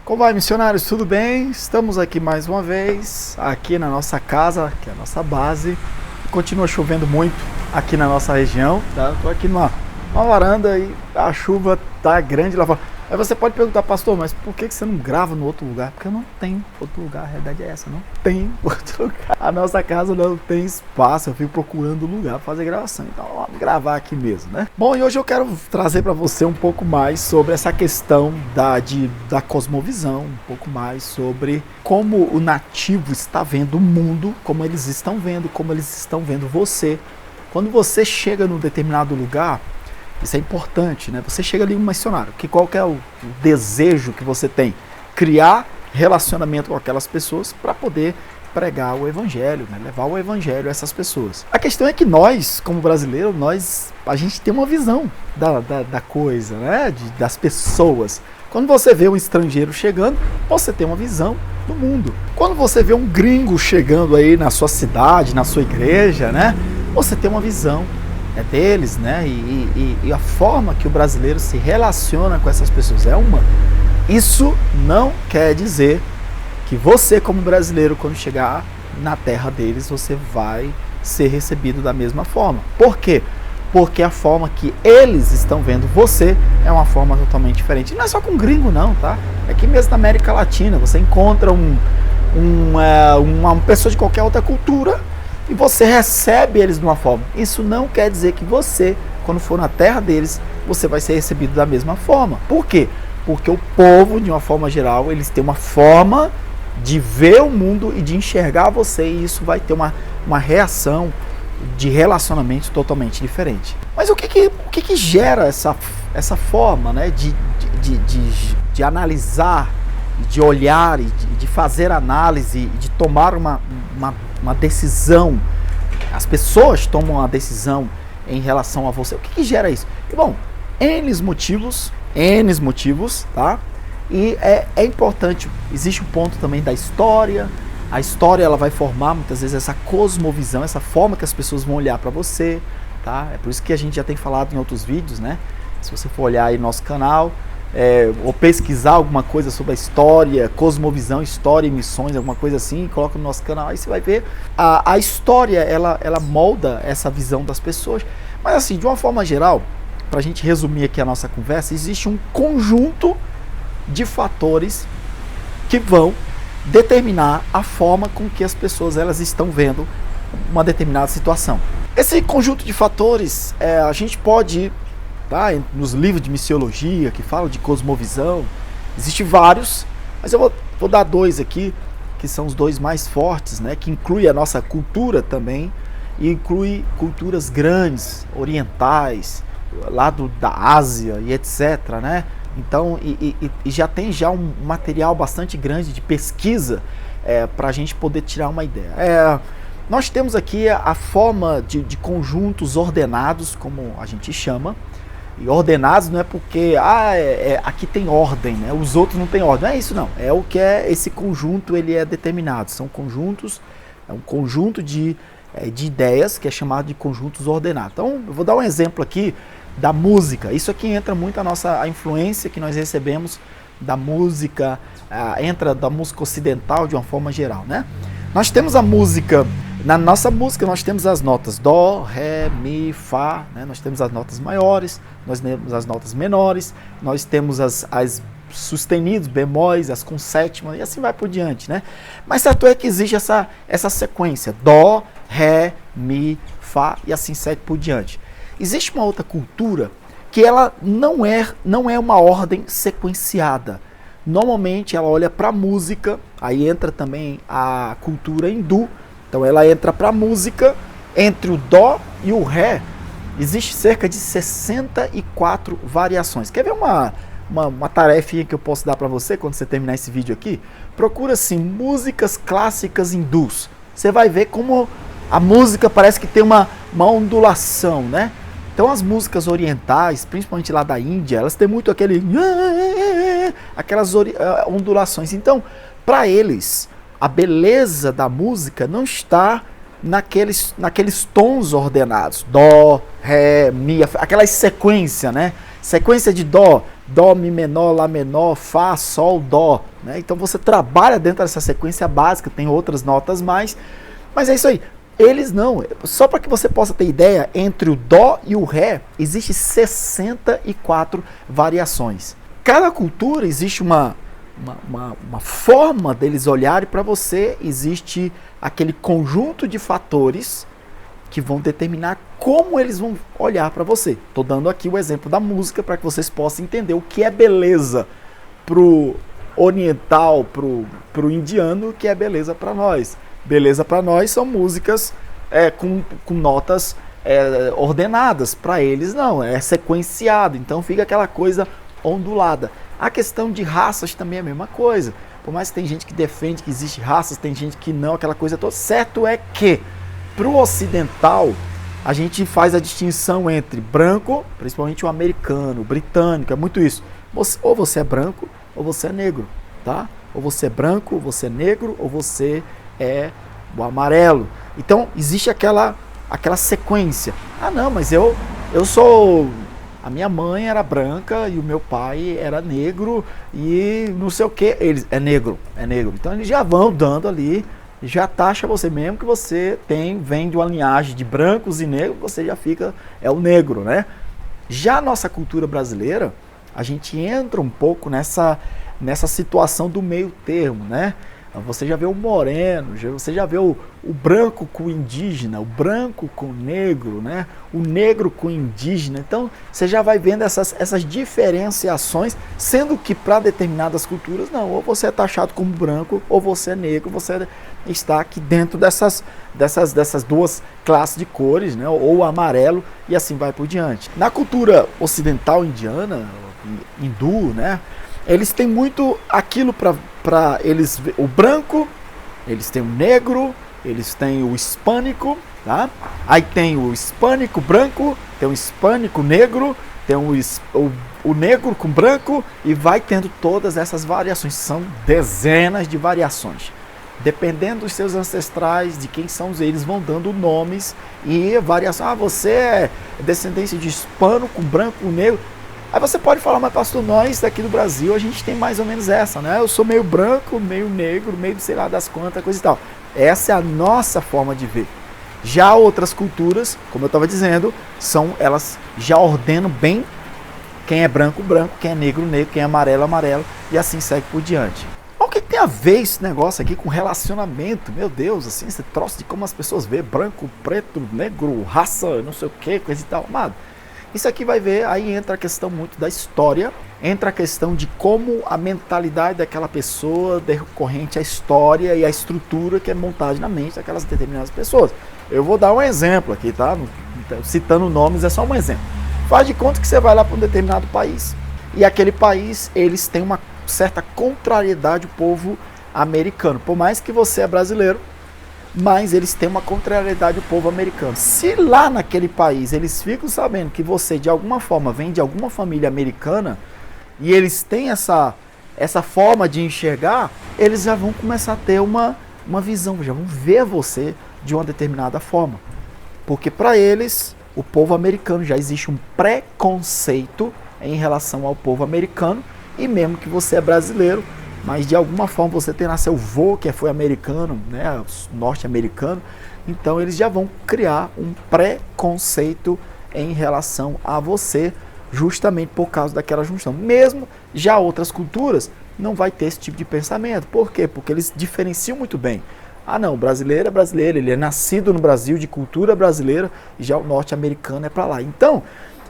Como vai, missionários? Tudo bem? Estamos aqui mais uma vez, aqui na nossa casa, que é a nossa base. Continua chovendo muito aqui na nossa região, tá? Estou aqui numa varanda e a chuva tá grande lá fora. Aí você pode perguntar, pastor, mas por que você não grava no outro lugar? Porque não tem outro lugar, a realidade é essa, não tem outro lugar. A nossa casa não tem espaço, eu fico procurando lugar para fazer gravação, então vamos gravar aqui mesmo, né? Bom, e hoje eu quero trazer para você um pouco mais sobre essa questão da cosmovisão, um pouco mais sobre como o nativo está vendo o mundo, como eles estão vendo você. Quando você chega num determinado lugar, isso é importante, né? Você chega ali um missionário, qual que é o desejo que você tem? Criar relacionamento com aquelas pessoas para poder pregar o evangelho, né? Levar o evangelho a essas pessoas. A questão é que nós, como brasileiros, a gente tem uma visão da coisa, né? Das pessoas. Quando você vê um estrangeiro chegando, você tem uma visão do mundo. Quando você vê um gringo chegando aí na sua cidade, na sua igreja, né? Você tem uma visão deles, né? E a forma que o brasileiro se relaciona com essas pessoas é uma. Isso não quer dizer que você, como brasileiro, quando chegar na terra deles, você vai ser recebido da mesma forma. Por quê? Porque a forma que eles estão vendo você é uma forma totalmente diferente. E não é só com gringo, não, tá? Aqui mesmo na América Latina, você encontra uma pessoa de qualquer outra cultura e você recebe eles de uma forma. Isso não quer dizer que você, quando for na terra deles, você vai ser recebido da mesma forma. Por quê? Porque o povo, de uma forma geral, eles têm uma forma de ver o mundo e de enxergar você, e isso vai ter uma reação de relacionamento totalmente diferente. Mas o que gera essa forma, né, de analisar, de olhar e de fazer análise, de tomar uma decisão? As pessoas tomam uma decisão em relação a você. O que gera isso? E, bom, N motivos, tá? E é importante, existe um ponto também da história. A história, ela vai formar muitas vezes essa cosmovisão, essa forma que as pessoas vão olhar para você, tá? É por isso que a gente já tem falado em outros vídeos, né? Se você for olhar aí no nosso canal, ou pesquisar alguma coisa sobre a história, cosmovisão, história e missões, alguma coisa assim, coloca no nosso canal, aí você vai ver. A história, ela molda essa visão das pessoas. Mas assim, de uma forma geral, para a gente resumir aqui a nossa conversa, existe um conjunto de fatores que vão determinar a forma com que as pessoas elas estão vendo uma determinada situação. Esse conjunto de fatores, a gente pode ir, tá, nos livros de missiologia que falam de cosmovisão, existem vários, mas eu vou dar dois aqui, que são os dois mais fortes, né, que inclui a nossa cultura também, e inclui culturas grandes, orientais, lá da Ásia e etc, né? Então, e já tem um material bastante grande de pesquisa para a gente poder tirar uma ideia. Nós temos aqui a forma de conjuntos ordenados, como a gente chama. E ordenados não é porque aqui tem ordem, né? Os outros não têm ordem. Não é isso, não. É o que esse conjunto ele é determinado. São conjuntos, é um conjunto de ideias que é chamado de conjuntos ordenados. Então, eu vou dar um exemplo aqui da música. Isso aqui entra muito a influência que nós recebemos da música, entra da música ocidental de uma forma geral, né? Nós temos a música, na nossa música nós temos as notas Dó, Ré, Mi, Fá, né? Nós temos as notas maiores, nós temos as notas menores, nós temos as sustenidos, bemóis, as com sétima, e assim vai por diante, né? Mas certo é que existe essa sequência, Dó, Ré, Mi, Fá, e assim segue por diante. Existe uma outra cultura que ela não é uma ordem sequenciada. Normalmente ela olha para a música, aí entra também a cultura hindu, então ela entra para a música, entre o Dó e o Ré, existe cerca de 64 variações. Quer ver uma tarefinha que eu posso dar para você quando você terminar esse vídeo aqui? Procura assim, músicas clássicas hindus. Você vai ver como a música parece que tem uma ondulação, né? Então as músicas orientais, principalmente lá da Índia, elas têm muito aquelas ondulações. Então, para eles, a beleza da música não está naqueles tons ordenados. Dó, Ré, Mi, aquela sequência, né? Sequência de Dó, Dó, Mi menor, Lá menor, Fá, Sol, Dó, né? Então você trabalha dentro dessa sequência básica, tem outras notas mais, mas é isso aí. Eles não, só para que você possa ter ideia, entre o Dó e o Ré, existe 64 variações. Cada cultura existe uma forma deles olharem para você, existe aquele conjunto de fatores que vão determinar como eles vão olhar para você. Estou dando aqui o exemplo da música para que vocês possam entender o que é beleza pro oriental, pro indiano, o que é beleza para nós. Beleza para nós são músicas com notas ordenadas. Para eles não, é sequenciado, então fica aquela coisa ondulada. A questão de raças também é a mesma coisa. Por mais que tem gente que defende que existe raças, tem gente que não, aquela coisa toda. Certo é que para o ocidental, a gente faz a distinção entre branco, principalmente o americano, o britânico, é muito isso. Ou você é branco, ou você é negro, tá? Ou você é branco, ou você é negro, ou você é o amarelo. Então, existe aquela sequência. Ah, não, mas eu sou... A minha mãe era branca e o meu pai era negro e não sei o que. Eles, é negro. Então, eles já vão dando ali... Já taxa você mesmo que você vem de uma linhagem de brancos e negros, você já fica, é o negro, né? Já a nossa cultura brasileira, a gente entra um pouco nessa situação do meio termo, né? Você já vê o moreno, você já vê o branco com o indígena, o branco com o negro, né? O negro com o indígena. Então, você já vai vendo essas diferenciações, sendo que para determinadas culturas, não, ou você é taxado como branco, ou você é negro, você está aqui dentro dessas duas classes de cores, né? Ou amarelo, e assim vai por diante. Na cultura ocidental indiana, hindu, né? Eles têm muito aquilo para eles, o branco, eles têm o negro, eles têm o hispânico, tá? Aí tem o hispânico branco, tem o hispânico negro, tem o negro com branco e vai tendo todas essas variações. São dezenas de variações. Dependendo dos seus ancestrais, de quem são eles, vão dando nomes e variação. Ah, você é descendência de hispano com branco, com negro. Aí você pode falar, mas pastor, nós daqui do Brasil, a gente tem mais ou menos essa, né? Eu sou meio branco, meio negro, meio sei lá das quantas, coisa e tal. Essa é a nossa forma de ver. Já outras culturas, como eu estava dizendo, elas já ordenam bem quem é branco, branco, quem é negro, negro, quem é amarelo, amarelo, e assim segue por diante. O que tem a ver esse negócio aqui com relacionamento? Meu Deus, assim, esse troço de como as pessoas vê branco, preto, negro, raça, não sei o que, coisa e tal, amado. Isso aqui vai ver, aí entra a questão muito da história, entra a questão de como a mentalidade daquela pessoa decorrente à história e à estrutura que é montada na mente daquelas determinadas pessoas. Eu vou dar um exemplo aqui, tá? Citando nomes é só um exemplo. Faz de conta que você vai lá para um determinado país e aquele país, eles têm uma certa contrariedade, o povo americano. Por mais que você é brasileiro, mas eles têm uma contrariedade, o povo americano. Se lá naquele país eles ficam sabendo que você de alguma forma vem de alguma família americana e eles têm essa forma de enxergar, eles já vão começar a ter uma visão, já vão ver você de uma determinada forma. Porque para eles, o povo americano, já existe um preconceito em relação ao povo americano, e mesmo que você é brasileiro, mas de alguma forma você tem lá seu avô que foi americano, né, norte-americano, então eles já vão criar um preconceito em relação a você, justamente por causa daquela junção. Mesmo já outras culturas não vai ter esse tipo de pensamento. Por quê? Porque eles diferenciam muito bem. Ah não, o brasileiro é brasileiro, ele é nascido no Brasil, de cultura brasileira, e já o norte-americano é para lá. Então,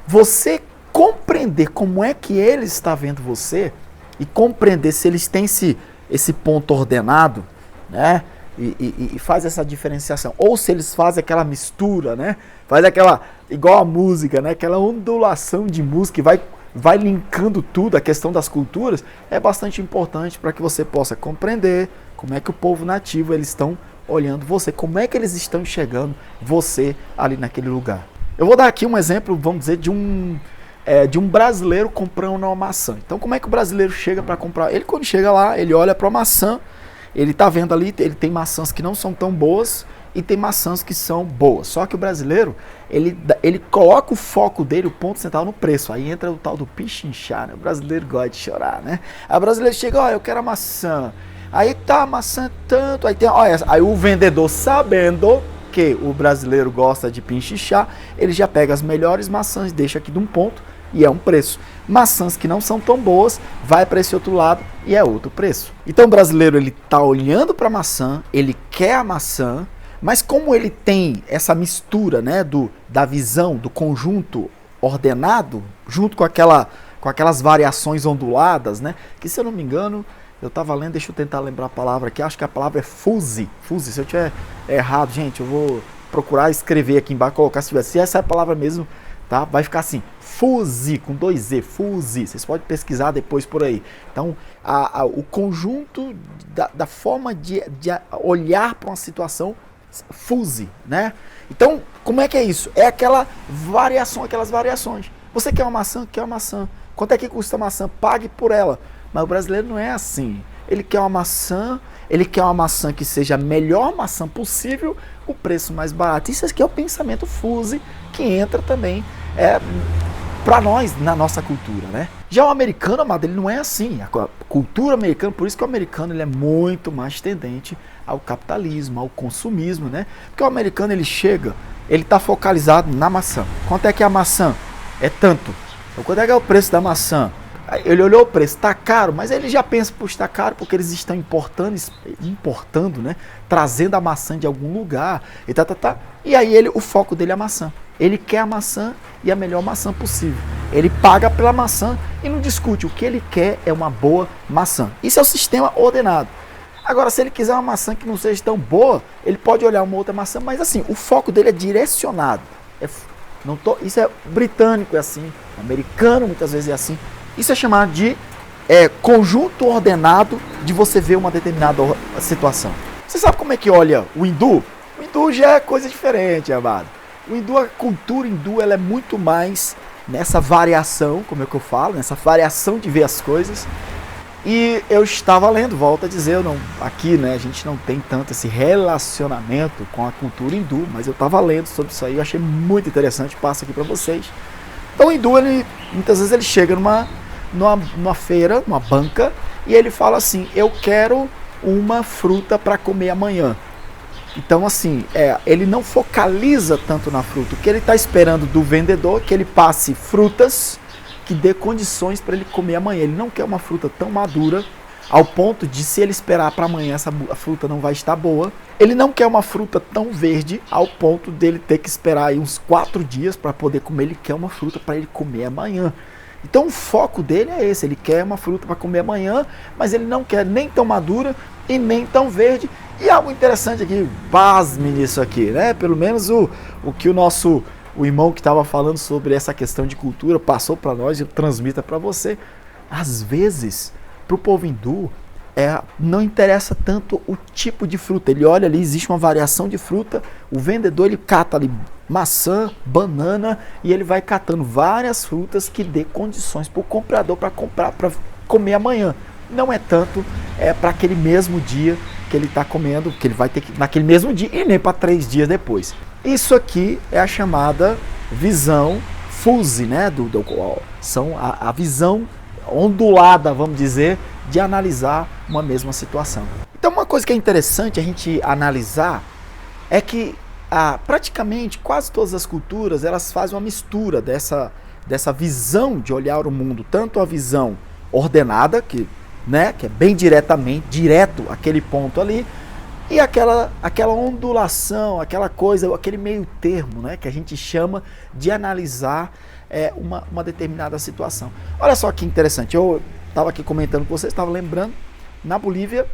você compreender como é que ele está vendo você, e compreender se eles têm esse ponto ordenado, né? E faz essa diferenciação. Ou se eles fazem aquela mistura, né? Faz aquela, igual a música, né? Aquela ondulação de música e vai linkando tudo, a questão das culturas, é bastante importante para que você possa compreender como é que o povo nativo, eles estão olhando você, como é que eles estão enxergando você ali naquele lugar. Eu vou dar aqui um exemplo, vamos dizer, de um brasileiro comprando uma maçã. Então, como é que o brasileiro chega para comprar? Ele, quando chega lá, ele olha para a maçã, ele está vendo ali, ele tem maçãs que não são tão boas e tem maçãs que são boas. Só que o brasileiro, ele coloca o foco dele, o ponto central no preço. Aí entra o tal do pichinchar, né? O brasileiro gosta de chorar, né? Aí o brasileiro chega, ó, eu quero a maçã. Aí tá, a maçã tanto, aí tem, ó, essa. Aí o vendedor, sabendo que o brasileiro gosta de pichinchar, ele já pega as melhores maçãs, deixa aqui de um ponto e é um preço. Maçãs que não são tão boas, vai para esse outro lado e é outro preço. Então o brasileiro, ele tá olhando para a maçã, ele quer a maçã, mas como ele tem essa mistura, né, da visão, do conjunto ordenado, junto com aquelas variações onduladas, né, que se eu não me engano, eu estava lendo, deixa eu tentar lembrar a palavra aqui, acho que a palavra é fuzzy. Fuzzy, se eu tiver errado, gente, eu vou procurar escrever aqui embaixo, colocar se tiver. Se essa é a palavra mesmo, tá? Vai ficar assim, fuzzy, com 2 Z, fuzzy. Vocês podem pesquisar depois por aí. Então, o conjunto da forma de olhar para uma situação, fuzzy, né? Então, como é que é isso? É aquela variação, aquelas variações. Você quer uma maçã? Quer uma maçã. Quanto é que custa a maçã? Pague por ela. Mas o brasileiro não é assim. Ele quer uma maçã que seja a melhor maçã possível, o preço mais barato. Isso aqui é o pensamento fuzzy que entra também para nós, na nossa cultura, né? Já o americano, amado, ele não é assim. A cultura americana, por isso que o americano ele é muito mais tendente ao capitalismo, ao consumismo, né? Porque o americano, ele chega, ele está focalizado na maçã. Quanto é que é a maçã? É tanto. Então, quanto é que é o preço da maçã? Ele olhou o preço, está caro, mas ele já pensa, puxa, está caro porque eles estão importando, né? Trazendo a maçã de algum lugar, e aí o foco dele é a maçã. Ele quer a maçã e a melhor maçã possível. Ele paga pela maçã e não discute, o que ele quer é uma boa maçã. Isso é o sistema ordenado. Agora, se ele quiser uma maçã que não seja tão boa, ele pode olhar uma outra maçã, mas assim, o foco dele é direcionado. Isso é britânico, é assim, americano muitas vezes é assim. Isso é chamado de conjunto ordenado de você ver uma determinada situação. Você sabe como é que olha o hindu? O hindu já é coisa diferente, amado. O hindu, a cultura hindu, ela é muito mais nessa variação, como é que eu falo, nessa variação de ver as coisas. E eu estava lendo, volto a dizer, aqui, né, a gente não tem tanto esse relacionamento com a cultura hindu, mas eu estava lendo sobre isso aí, eu achei muito interessante, passo aqui para vocês. Então o hindu, muitas vezes ele chega numa feira, numa banca, e ele fala assim, eu quero uma fruta para comer amanhã. Então assim, ele não focaliza tanto na fruta, o que ele está esperando do vendedor, que ele passe frutas que dê condições para ele comer amanhã. Ele não quer uma fruta tão madura, ao ponto de se ele esperar para amanhã a fruta não vai estar boa. Ele não quer uma fruta tão verde, ao ponto dele ter que esperar aí uns 4 dias para poder comer. Ele quer uma fruta para ele comer amanhã. Então o foco dele é esse, ele quer uma fruta para comer amanhã, mas ele não quer nem tão madura e nem tão verde. E algo interessante aqui, pasme nisso aqui, né? Pelo menos o que o irmão que estava falando sobre essa questão de cultura passou para nós e transmita para você. Às vezes, para o povo hindu, não interessa tanto o tipo de fruta. Ele olha ali, existe uma variação de fruta, o vendedor ele cata ali maçã, banana, e ele vai catando várias frutas que dê condições para o comprador para comprar, para comer amanhã. Não é tanto para aquele mesmo dia que ele está comendo, que ele vai ter que naquele mesmo dia e nem para 3 dias depois. Isso aqui é a chamada visão fuzzy, né? São a visão ondulada, vamos dizer, de analisar uma mesma situação. Então uma coisa que é interessante a gente analisar é que praticamente quase todas as culturas elas fazem uma mistura dessa visão de olhar o mundo, tanto a visão ordenada, que é bem direto aquele ponto ali, e aquela ondulação, aquela coisa, aquele meio termo, né, que a gente chama de analisar uma determinada situação. Olha só que interessante, eu estava aqui comentando com vocês, estava lembrando, na Bolívia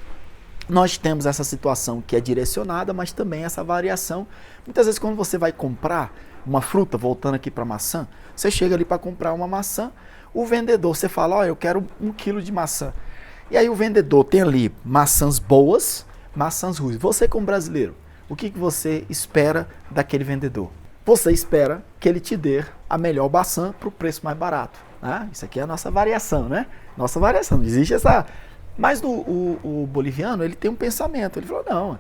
nós temos essa situação que é direcionada, mas também essa variação. Muitas vezes quando você vai comprar uma fruta, voltando aqui para maçã, você chega ali para comprar uma maçã, o vendedor, você fala, ó, eu quero 1 quilo de maçã. E aí o vendedor tem ali maçãs boas, maçãs ruins. Você como brasileiro, o que você espera daquele vendedor? Você espera que ele te dê a melhor maçã para o preço mais barato. Né? Isso aqui é a nossa variação, né? Nossa variação, não existe essa... Mas o boliviano, ele tem um pensamento, ele falou, não,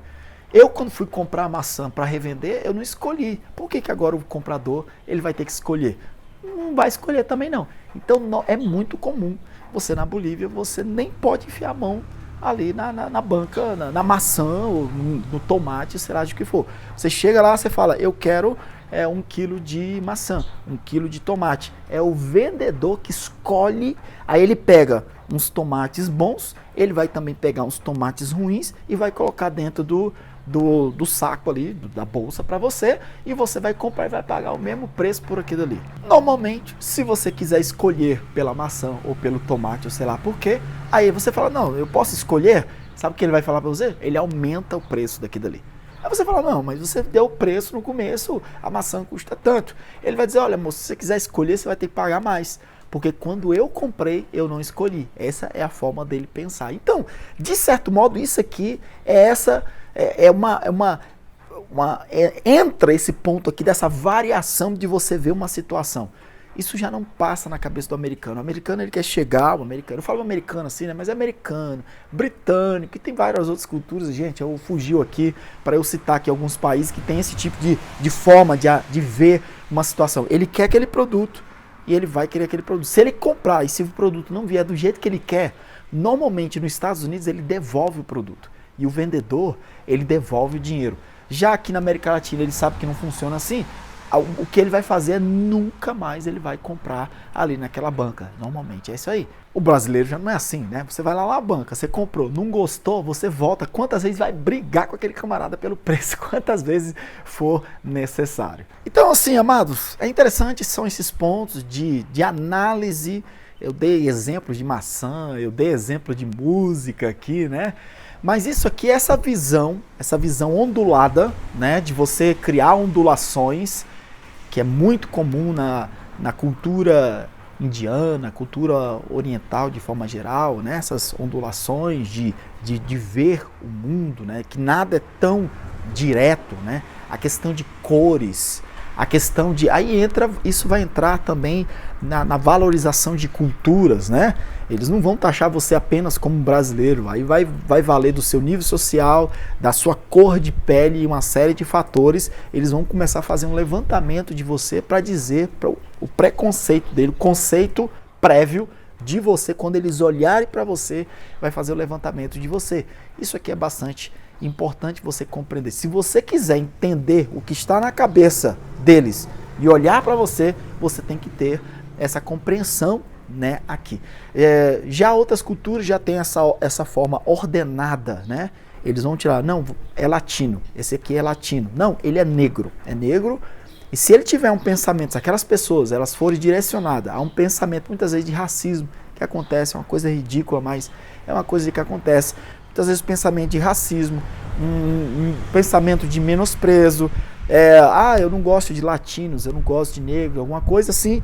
Eu, quando fui comprar maçã para revender, eu não escolhi. Por que agora o comprador ele vai ter que escolher? Não vai escolher também não. Então é muito comum você na Bolívia, você nem pode enfiar a mão ali na banca, na maçã, ou no tomate, sei lá de que for. Você chega lá, você fala, eu quero 1 quilo de maçã, 1 quilo de tomate. É o vendedor que escolhe, aí ele pega uns tomates bons, ele vai também pegar uns tomates ruins e vai colocar dentro do saco ali, da bolsa para você, e você vai comprar e vai pagar o mesmo preço por aquilo ali. Normalmente, se você quiser escolher pela maçã ou pelo tomate, ou sei lá por quê, aí você fala, não, eu posso escolher, sabe o que ele vai falar para você? Ele aumenta o preço daquilo ali. Aí você fala, não, mas você deu o preço no começo, a maçã custa tanto. Ele vai dizer, olha moço, se você quiser escolher, você vai ter que pagar mais. Porque quando eu comprei, eu não escolhi. Essa é a forma dele pensar. Então, de certo modo, isso aqui entra esse ponto aqui dessa variação de você ver uma situação. Isso já não passa na cabeça do americano. O americano, ele quer chegar, eu falo americano assim, né? Mas é americano, britânico, e tem várias outras culturas. Gente, eu fugiu aqui para eu citar aqui alguns países que tem esse tipo de forma de ver uma situação. Ele quer aquele produto e ele vai querer aquele produto. Se ele comprar e se o produto não vier do jeito que ele quer, normalmente nos Estados Unidos ele devolve o produto. E o vendedor, ele devolve o dinheiro. Já aqui na América Latina, ele sabe que não funciona assim. O que ele vai fazer é nunca mais ele vai comprar ali naquela banca. Normalmente é isso aí. O brasileiro já não é assim, né? Você vai lá na banca, você comprou, não gostou, você volta. Quantas vezes vai brigar com aquele camarada pelo preço? Quantas vezes for necessário. Então assim, amados, é interessante, são esses pontos de análise. Eu dei exemplos de maçã, eu dei exemplo de música aqui, né? Mas isso aqui, essa visão ondulada, né? De você criar ondulações, que é muito comum na cultura indiana, cultura oriental de forma geral, né? Essas ondulações de ver o mundo, né? Que nada é tão direto, né? A questão de cores, a questão de... Aí isso vai entrar também na valorização de culturas, né? Eles não vão taxar você apenas como brasileiro, aí vai valer do seu nível social, da sua cor de pele e uma série de fatores. Eles vão começar a fazer um levantamento de você para dizer o preconceito dele, o conceito prévio de você. Quando eles olharem para você, vai fazer o levantamento de você. Isso aqui é bastante importante você compreender. Se você quiser entender o que está na cabeça deles e olhar para você, você tem que ter essa compreensão, né, aqui. Já outras culturas já tem essa forma ordenada, né? Eles vão tirar, não, é latino, esse aqui é latino. Não, ele é negro, e se ele tiver um pensamento, se aquelas pessoas, elas forem direcionadas a um pensamento, muitas vezes de racismo, que acontece, é uma coisa ridícula, mas é uma coisa que acontece. Muitas vezes pensamento de racismo, um pensamento de menosprezo, eu não gosto de latinos, eu não gosto de negro, alguma coisa assim,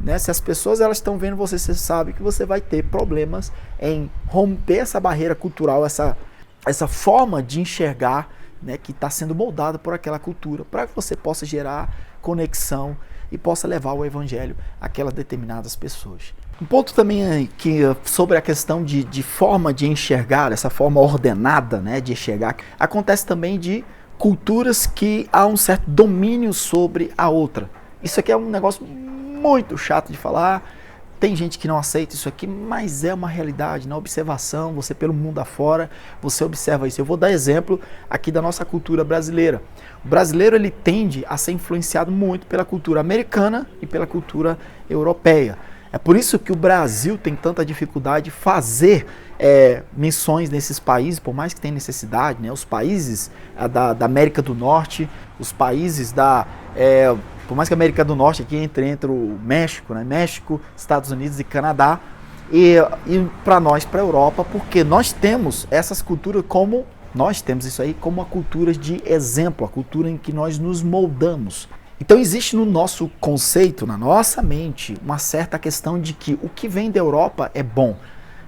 né? Se as pessoas elas estão vendo você, você sabe que você vai ter problemas em romper essa barreira cultural, essa forma de enxergar, né, que está sendo moldada por aquela cultura, para que você possa gerar conexão e possa levar o evangelho àquelas determinadas pessoas. Um ponto também sobre a questão de forma de enxergar, essa forma ordenada, né, de enxergar, acontece também de culturas que há um certo domínio sobre a outra. Isso aqui é um negócio muito chato de falar, tem gente que não aceita isso aqui, mas é uma realidade, na observação, você pelo mundo afora, você observa isso. Eu vou dar exemplo aqui da nossa cultura brasileira. O brasileiro, ele tende a ser influenciado muito pela cultura americana e pela cultura europeia. É por isso que o Brasil tem tanta dificuldade de fazer missões nesses países, por mais que tenha necessidade, né? Os países da América do Norte, os países por mais que a América do Norte aqui entre o México, né? México, Estados Unidos e Canadá, e para nós, para a Europa, porque nós temos essas culturas nós temos isso aí como uma cultura de exemplo, a cultura em que nós nos moldamos. Então existe no nosso conceito, na nossa mente, uma certa questão de que o que vem da Europa é bom.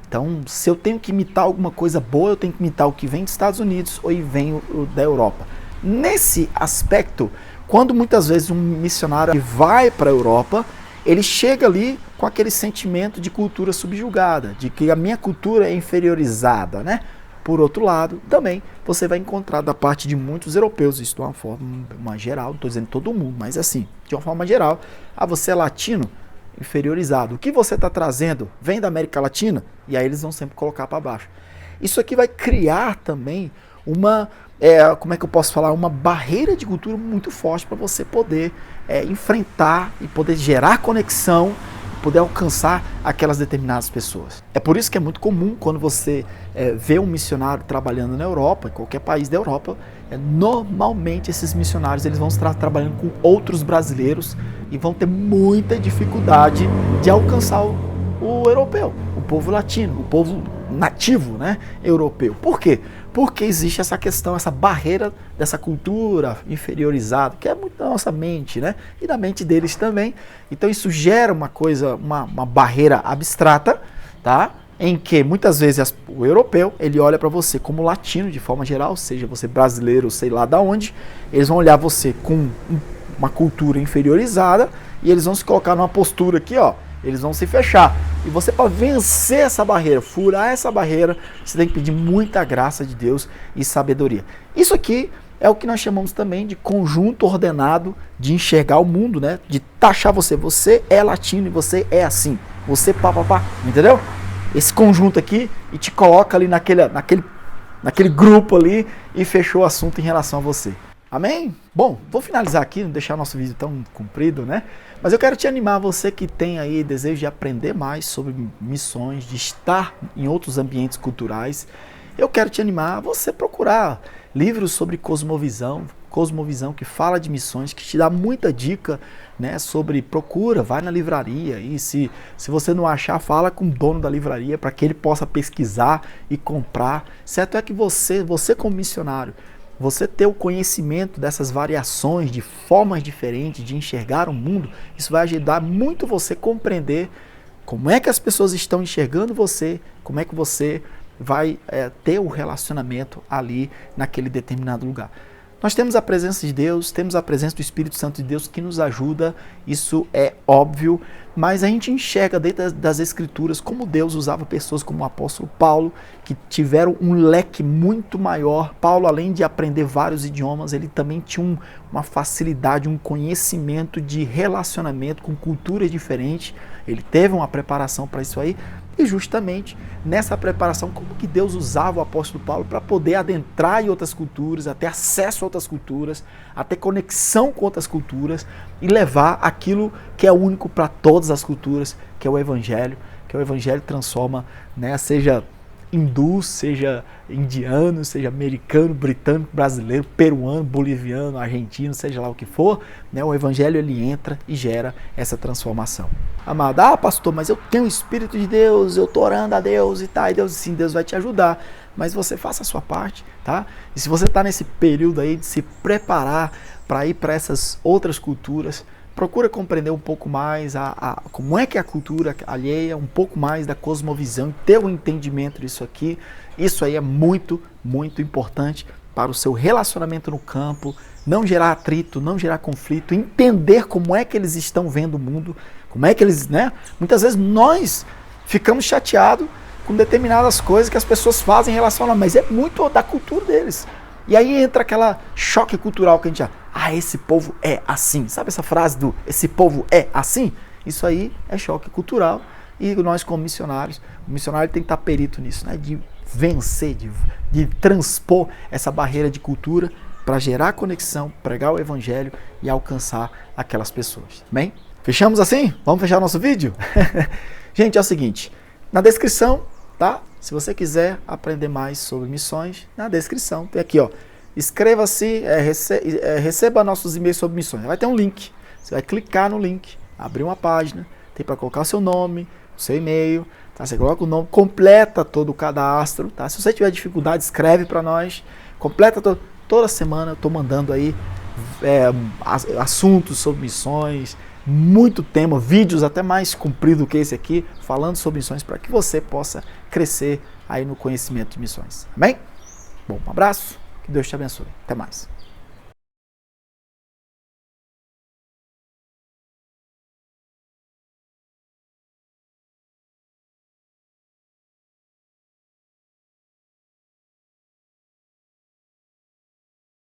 Então, se eu tenho que imitar alguma coisa boa, eu tenho que imitar o que vem dos Estados Unidos ou vem da Europa. Nesse aspecto, quando muitas vezes um missionário vai para a Europa, ele chega ali com aquele sentimento de cultura subjugada, de que a minha cultura é inferiorizada, né? por outro lado, também você vai encontrar da parte de muitos europeus, isso de uma forma geral, não estou dizendo todo mundo, mas assim, de uma forma geral, você é latino, inferiorizado. O que você está trazendo vem da América Latina, e aí eles vão sempre colocar para baixo. Isso aqui vai criar também uma, como é que eu posso falar, uma barreira de cultura muito forte para você poder enfrentar e poder gerar conexão, poder alcançar aquelas determinadas pessoas. É por isso que é muito comum quando você vê um missionário trabalhando na Europa, em qualquer país da Europa, normalmente esses missionários eles vão estar trabalhando com outros brasileiros e vão ter muita dificuldade de alcançar o europeu, o povo latino, o povo nativo, né, europeu. Por quê? Porque existe essa questão, essa barreira dessa cultura inferiorizada, que é muito da nossa mente, né, e da mente deles também. Então isso gera uma coisa, uma barreira abstrata, tá? Em que muitas vezes o europeu, ele olha para você como latino de forma geral, seja você brasileiro, sei lá da onde, eles vão olhar você com uma cultura inferiorizada e eles vão se colocar numa postura aqui, ó, eles vão se fechar. E você, para vencer essa barreira, furar essa barreira, você tem que pedir muita graça de Deus e sabedoria. Isso aqui é o que nós chamamos também de conjunto ordenado de enxergar o mundo, né? De taxar você. Você é latino e você é assim. Você pá, entendeu? Esse conjunto aqui e te coloca ali naquele grupo ali e fechou o assunto em relação a você. Amém? Bom, vou finalizar aqui, não deixar nosso vídeo tão comprido, né? Mas eu quero te animar, você que tem aí desejo de aprender mais sobre missões, de estar em outros ambientes culturais. Eu quero te animar a você procurar livros sobre cosmovisão que fala de missões, que te dá muita dica, né, sobre procura, vai na livraria e se você não achar, fala com o dono da livraria para que ele possa pesquisar e comprar. Certo é que você como missionário, você ter o conhecimento dessas variações, de formas diferentes de enxergar o mundo, isso vai ajudar muito você a compreender como é que as pessoas estão enxergando você, como é que você vai ter o relacionamento ali naquele determinado lugar. Nós temos a presença de Deus, temos a presença do Espírito Santo de Deus que nos ajuda, isso é óbvio, mas a gente enxerga dentro das Escrituras como Deus usava pessoas como o apóstolo Paulo, que tiveram um leque muito maior. Paulo, além de aprender vários idiomas, ele também tinha uma facilidade, um conhecimento de relacionamento com culturas diferentes, ele teve uma preparação para isso aí. E justamente nessa preparação, como que Deus usava o apóstolo Paulo para poder adentrar em outras culturas, a ter acesso a outras culturas, a ter conexão com outras culturas e levar aquilo que é único para todas as culturas, que é o Evangelho, que o Evangelho transforma, né, seja hindu, seja indiano, seja americano, britânico, brasileiro, peruano, boliviano, argentino, seja lá o que for, né, o Evangelho ele entra e gera essa transformação. Amado, pastor, mas eu tenho o Espírito de Deus, eu estou orando a Deus e tá, e Deus sim, Deus vai te ajudar, mas você faça a sua parte, tá? E se você está nesse período aí de se preparar para ir para essas outras culturas, procura compreender um pouco mais como é que é a cultura alheia, um pouco mais da cosmovisão, ter um entendimento disso aqui. Isso aí é muito, muito importante para o seu relacionamento no campo, não gerar atrito, não gerar conflito, entender como é que eles estão vendo o mundo, como é que eles, né? Muitas vezes nós ficamos chateados com determinadas coisas que as pessoas fazem em relação a nós, mas é muito da cultura deles. E aí entra aquela choque cultural que a gente já, esse povo é assim. Sabe essa frase do esse povo é assim? Isso aí é choque cultural e nós como missionários, o missionário tem que estar perito nisso, né? De vencer, de transpor essa barreira de cultura para gerar conexão, pregar o Evangelho e alcançar aquelas pessoas. Bem? Fechamos assim? Vamos fechar o nosso vídeo? Gente, é o seguinte, na descrição, tá? Se você quiser aprender mais sobre missões, na descrição tem aqui, ó. Inscreva-se, receba nossos e-mails sobre missões. Vai ter um link. Você vai clicar no link, abrir uma página, tem para colocar o seu nome, o seu e-mail, tá? Você coloca o nome, completa todo o cadastro, tá? Se você tiver dificuldade, escreve para nós, completa toda semana. Eu estou mandando aí assuntos sobre missões, muito tema, vídeos até mais comprido do que esse aqui, falando sobre missões para que você possa crescer aí no conhecimento de missões. Amém? Bom, um abraço, que Deus te abençoe. Até mais.